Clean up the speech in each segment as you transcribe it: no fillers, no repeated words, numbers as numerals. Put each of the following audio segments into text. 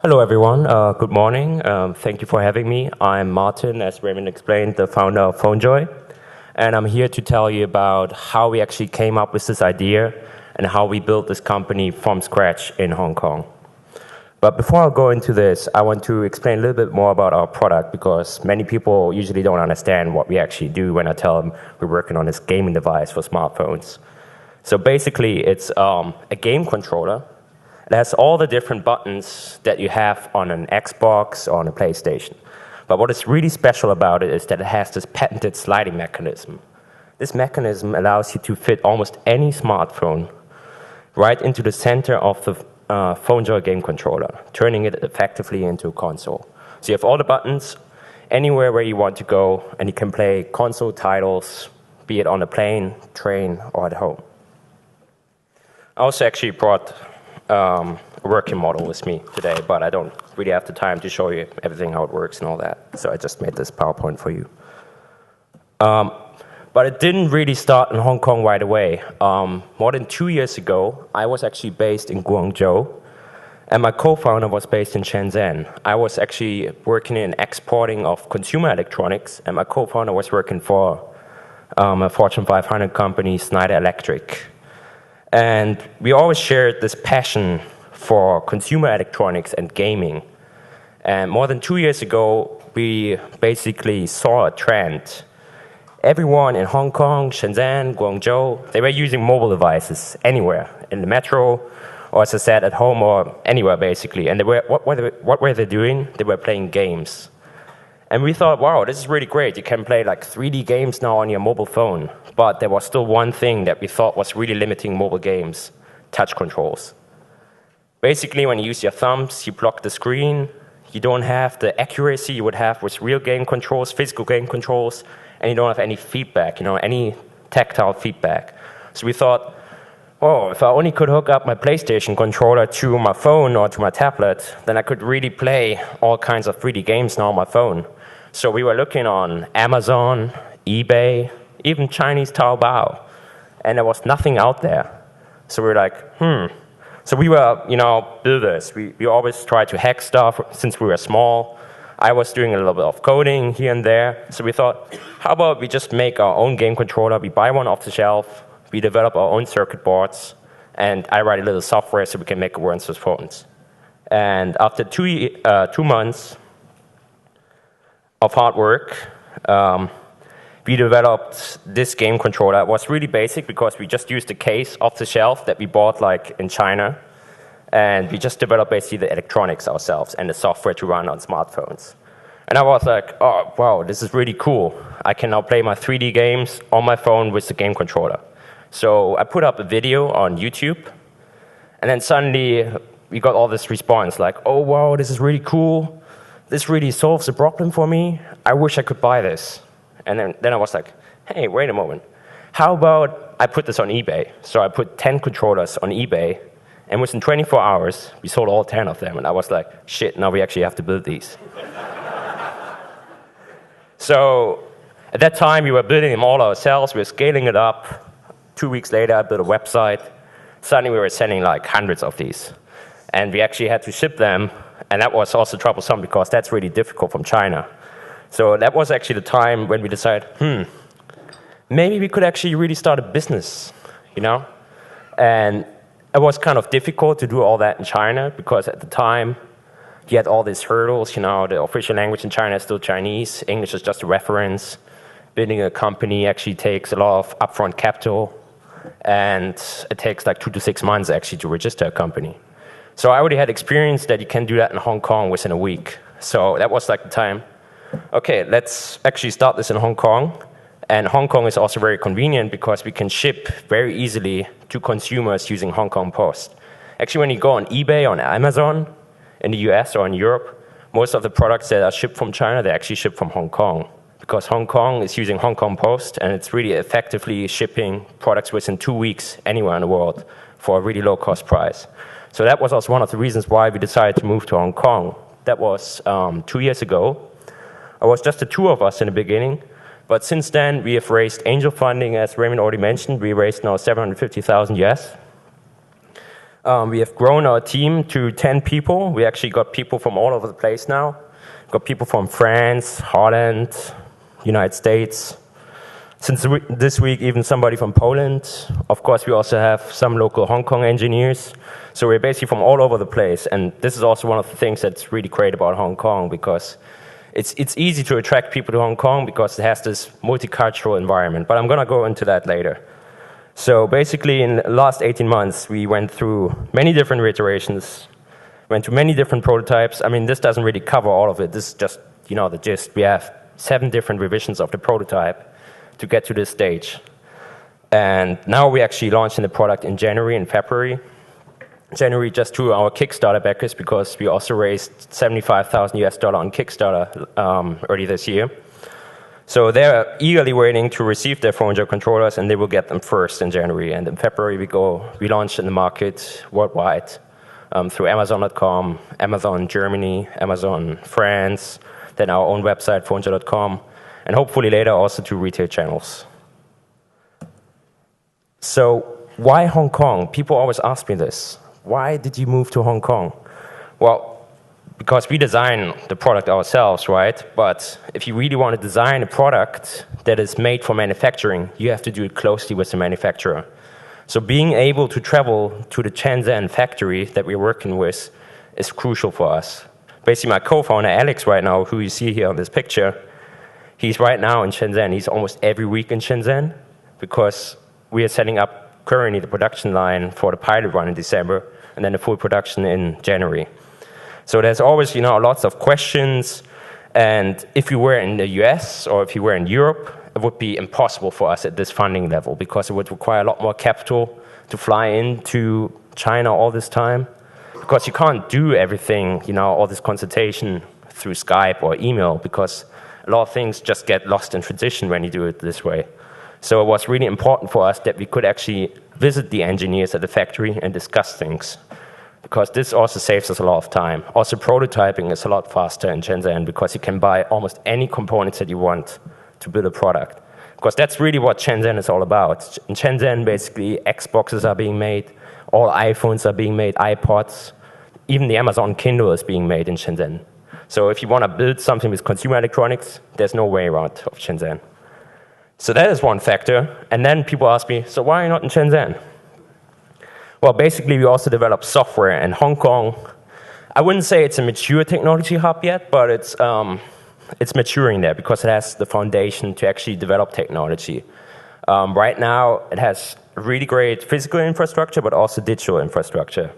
Hello, everyone. Good morning. Thank you for having me. I'm Martin, as Raymond explained, the founder of PhoneJoy. And I'm here to tell you about how we actually came up with this idea and how we built this company from scratch in Hong Kong. But before I go into this, I want to explain a little bit more about our product because many people usually don't understand what we actually do when I tell them we're working on this gaming device for smartphones. So basically, it's a game controller. It has all the different buttons that you have on an Xbox or on a PlayStation. But what is really special about it is that it has this patented sliding mechanism. This mechanism allows you to fit almost any smartphone right into the center of the PhoneJoy game controller, turning it effectively into a console. So you have all the buttons anywhere where you want to go, and you can play console titles, be it on a plane, train, or at home. I also actually brought a working model with me today, but I don't really have the time to show you everything, how it works and all that. So I just made this PowerPoint for you. But it didn't really start in Hong Kong right away. More than 2 years ago, I was actually based in Guangzhou, and my co-founder was based in Shenzhen. I was actually working in exporting of consumer electronics, and my co-founder was working for a Fortune 500 company, Schneider Electric. And we always shared this passion for consumer electronics and gaming. And more than 2 years ago, we basically saw a trend. Everyone in Hong Kong, Shenzhen, Guangzhou, they were using mobile devices anywhere, in the metro, or as I said, at home or anywhere basically. And what were they doing? They were playing games. And we thought, wow, this is really great. You can play like 3D games now on your mobile phone. But there was still one thing that we thought was really limiting mobile games: touch controls. Basically, when you use your thumbs, you block the screen. You don't have the accuracy you would have with real game controls, physical game controls, and you don't have any feedback, any tactile feedback. So we thought, oh, if I only could hook up my PlayStation controller to my phone or to my tablet, then I could really play all kinds of 3D games now on my phone. So we were looking on Amazon, eBay, even Chinese Taobao, and there was nothing out there. So we were like, So we were, builders. We always tried to hack stuff since we were small. I was doing a little bit of coding here and there. So we thought, how about we just make our own game controller? We buy one off the shelf. We develop our own circuit boards. And I write a little software so we can make it work with phones. And after 2 months of hard work, we developed this game controller. It was really basic because we just used the case off the shelf that we bought in China. And we just developed basically the electronics ourselves and the software to run on smartphones. And I was like, oh, wow, this is really cool. I can now play my 3D games on my phone with the game controller. So I put up a video on YouTube. And then suddenly we got all this response like, oh, wow, this is really cool. This really solves the problem for me. I wish I could buy this. And then I was like, hey, wait a moment. How about I put this on eBay? So I put 10 controllers on eBay, and within 24 hours, we sold all 10 of them. And I was like, shit, now we actually have to build these. So at that time, we were building them all ourselves. We were scaling it up. 2 weeks later, I built a website. Suddenly, we were sending hundreds of these. And we actually had to ship them. And that was also troublesome because that's really difficult from China. So that was actually the time when we decided, maybe we could actually really start a business, And it was kind of difficult to do all that in China because at the time, you had all these hurdles, the official language in China is still Chinese. English is just a reference. Building a company actually takes a lot of upfront capital, and it takes 2 to 6 months actually to register a company. So I already had experience that you can do that in Hong Kong within a week. So that was the time. Okay, let's actually start this in Hong Kong. And Hong Kong is also very convenient because we can ship very easily to consumers using Hong Kong Post. Actually, when you go on eBay, on Amazon, in the US or in Europe, most of the products that are shipped from China, they actually ship from Hong Kong. Because Hong Kong is using Hong Kong Post, and it's really effectively shipping products within 2 weeks anywhere in the world for a really low-cost price. So that was also one of the reasons why we decided to move to Hong Kong. That was 2 years ago. It was just the two of us in the beginning. But since then, we have raised angel funding, as Raymond already mentioned. We raised now $750,000 US. We have grown our team to 10 people. We actually got people from all over the place now. Got people from France, Holland, United States. Since this week, even somebody from Poland. Of course, we also have some local Hong Kong engineers. So we're basically from all over the place. And this is also one of the things that's really great about Hong Kong, because it's easy to attract people to Hong Kong because it has this multicultural environment. But I'm going to go into that later. So basically, in the last 18 months, we went through many different iterations, went through many different prototypes. I mean, this doesn't really cover all of it. This is just, the gist. We have 7 different revisions of the prototype to get to this stage. And now we actually launching the product in January and February. January just through our Kickstarter backers, because we also raised $75,000 on Kickstarter early this year. So they're eagerly waiting to receive their phone jail controllers, and they will get them first in January. And in February we launch in the market worldwide through Amazon.com, Amazon Germany, Amazon France, then our own website, phonejail.com, and hopefully later also to retail channels. So why Hong Kong? People always ask me this. Why did you move to Hong Kong? Well, because we design the product ourselves, right? But if you really want to design a product that is made for manufacturing, you have to do it closely with the manufacturer. So being able to travel to the Shenzhen factory that we're working with is crucial for us. Basically, my co-founder, Alex, right now, who you see here on this picture, he's right now in Shenzhen. He's almost every week in Shenzhen because we are setting up currently the production line for the pilot run in December and then the full production in January. So there's always, lots of questions. And if you were in the US or if you were in Europe, it would be impossible for us at this funding level because it would require a lot more capital to fly into China all this time. Because you can't do everything, all this consultation through Skype or email, because a lot of things just get lost in transition when you do it this way. So it was really important for us that we could actually visit the engineers at the factory and discuss things, because this also saves us a lot of time. Also, prototyping is a lot faster in Shenzhen because you can buy almost any components that you want to build a product. Because that's really what Shenzhen is all about. In Shenzhen, basically, Xboxes are being made, all iPhones are being made, iPods, even the Amazon Kindle is being made in Shenzhen. So if you want to build something with consumer electronics, there's no way around of Shenzhen. So that is one factor. And then people ask me, so why are you not in Shenzhen? Well, basically, we also develop software in Hong Kong. I wouldn't say it's a mature technology hub yet, but it's maturing there because it has the foundation to actually develop technology. Right now, it has really great physical infrastructure, but also digital infrastructure.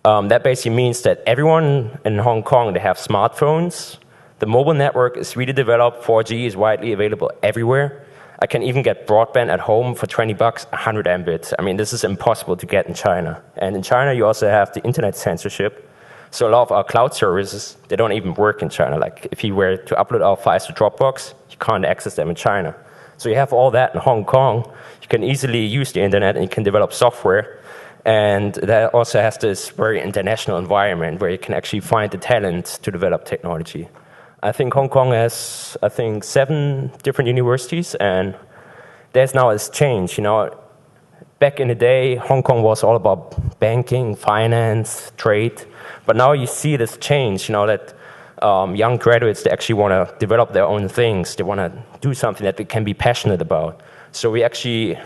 That basically means that everyone in Hong Kong, they have smartphones. The mobile network is really developed. 4G is widely available everywhere. I can even get broadband at home for 20 bucks, 100 Mbits. I mean, this is impossible to get in China. And in China, you also have the internet censorship. So a lot of our cloud services, they don't even work in China. Like if you were to upload our files to Dropbox, you can't access them in China. So you have all that in Hong Kong. You can easily use the internet and you can develop software. And that also has this very international environment where you can actually find the talent to develop technology. I think Hong Kong has, 7 different universities, and there's now this change. Back in the day, Hong Kong was all about banking, finance, trade. But now you see this change, that young graduates, they actually want to develop their own things. They want to do something that they can be passionate about. So we actually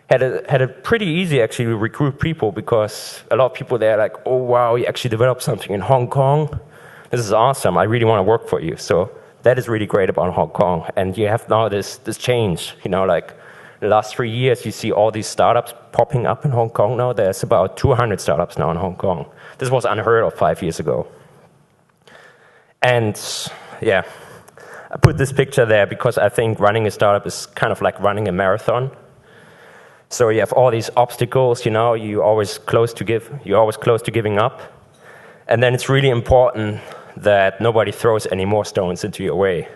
had it pretty easy actually to recruit people, because a lot of people there are like, oh wow, you actually developed something in Hong Kong. This is awesome. I really want to work for you. So that is really great about Hong Kong. And you have now this change. Like the last 3 years, you see all these startups popping up in Hong Kong now. There's about 200 startups now in Hong Kong. This was unheard of 5 years ago. And yeah, I put this picture there because I think running a startup is kind of like running a marathon. So you have all these obstacles, you're always close to giving up. And then it's really important that nobody throws any more stones into your way.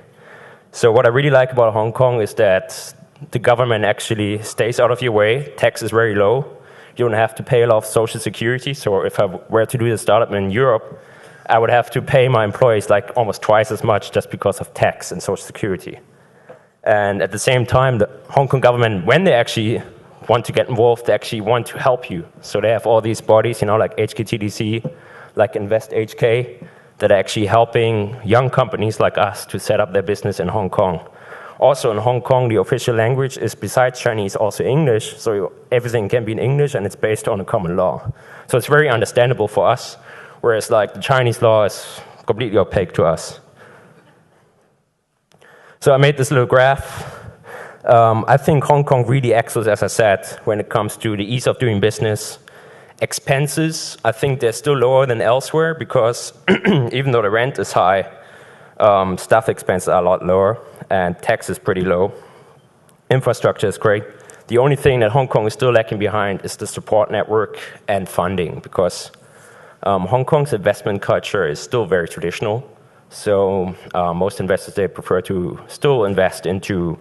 So what I really like about Hong Kong is that the government actually stays out of your way. Tax is very low. You don't have to pay a lot of social security. So if I were to do the startup in Europe, I would have to pay my employees like almost twice as much just because of tax and social security. And at the same time, the Hong Kong government, when they actually want to get involved, they actually want to help you. So they have all these bodies, like HKTDC, like Invest HK, that are actually helping young companies like us to set up their business in Hong Kong. Also in Hong Kong, the official language is, besides Chinese, also English, so everything can be in English and it's based on a common law. So it's very understandable for us, whereas like the Chinese law is completely opaque to us. So I made this little graph. I think Hong Kong really excels, as I said, when it comes to the ease of doing business. Expenses, I think they're still lower than elsewhere because even though the rent is high, staff expenses are a lot lower and tax is pretty low. Infrastructure is great. The only thing that Hong Kong is still lacking behind is the support network and funding because Hong Kong's investment culture is still very traditional. So most investors, they prefer to still invest into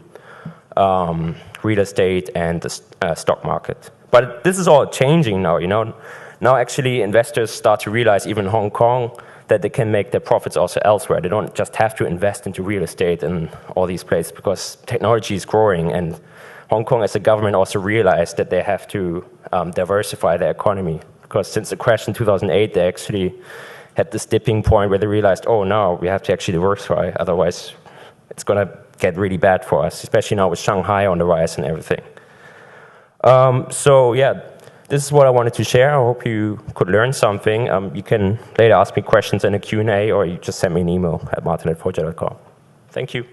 real estate and the stock market. But this is all changing now, Now actually investors start to realize, even in Hong Kong, that they can make their profits also elsewhere. They don't just have to invest into real estate and all these places because technology is growing, and Hong Kong as a government also realized that they have to diversify their economy because since the crash in 2008, they actually had this dipping point where they realized, oh no, we have to actually diversify, otherwise it's going to get really bad for us, especially now with Shanghai on the rise and everything. So yeah, this is what I wanted to share. I hope you could learn something. You can later ask me questions in a Q&A or you just send me an email at martin@project.com. Thank you.